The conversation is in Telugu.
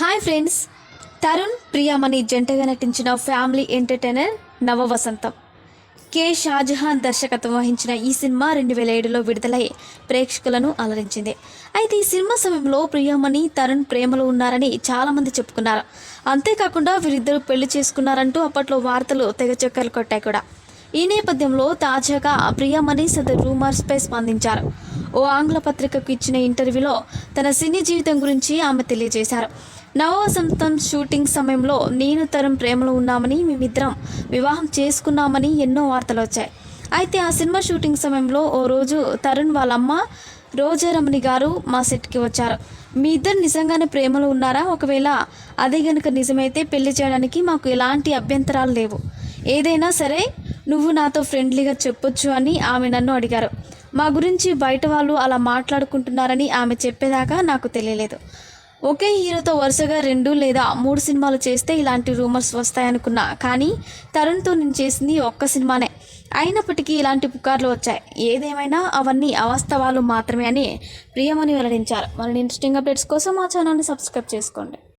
హాయ్ ఫ్రెండ్స్, తరుణ్ ప్రియామణి జంటగా నటించిన ఫ్యామిలీ ఎంటర్టైనర్ నవ వసంతం. కె షాజహాన్ దర్శకత్వం వహించిన ఈ సినిమా 2007లో విడుదలై ప్రేక్షకులను అలరించింది. అయితే ఈ సినిమా సమయంలో ప్రియామణి తరుణ్ ప్రేమలో ఉన్నారని చాలామంది చెప్పుకున్నారు. అంతేకాకుండా వీరిద్దరూ పెళ్లి చేసుకున్నారంటూ అప్పట్లో వార్తలు తెగ చక్కర్లు కొట్టాయి కూడా. ఈ నేపథ్యంలో తాజాగా ప్రియామణి సదరు రూమర్స్పై స్పందించారు. ఓ ఆంగ్ల పత్రికకు ఇచ్చిన ఇంటర్వ్యూలో తన సినీ జీవితం గురించి ఆమె తెలియజేశారు. నవవసంతం షూటింగ్ సమయంలో నేను తరుణ్ ప్రేమలో ఉన్నామని, మేమిద్దరం వివాహం చేసుకున్నామని ఎన్నో వార్తలు వచ్చాయి. అయితే ఆ సినిమా షూటింగ్ సమయంలో ఓ రోజు తరుణ్ వాళ్ళ అమ్మ రోజారమణి గారు మా సెట్కి వచ్చారు. మీ ఇద్దరు నిజంగానే ప్రేమలో ఉన్నారా? ఒకవేళ అదే గనుక నిజమైతే పెళ్లి చేయడానికి మాకు ఎలాంటి అభ్యంతరాలు లేవు. ఏదైనా సరే నువ్వు నాతో ఫ్రెండ్లీగా చెప్పొచ్చు అని ఆమె నన్ను అడిగారు. మా గురించి బయట వాళ్ళు అలా మాట్లాడుకుంటున్నారని ఆమె చెప్పేదాకా నాకు తెలియలేదు. ఒకే హీరోతో వరుసగా 2 లేదా 3 సినిమాలు చేస్తే ఇలాంటి రూమర్స్ వస్తాయనుకున్నా. కానీ తరుణ్తో నేను చేసింది ఒక్క సినిమానే. అయినప్పటికీ ఇలాంటి పుకార్లు వచ్చాయి. ఏదేమైనా అవన్నీ అవాస్తవాలు మాత్రమే అని ప్రియమణి వెల్లడించారు. మరిన్ని ఇంట్రెస్టింగ్ అప్డేట్స్ కోసం మా ఛానల్ని సబ్స్క్రైబ్ చేసుకోండి.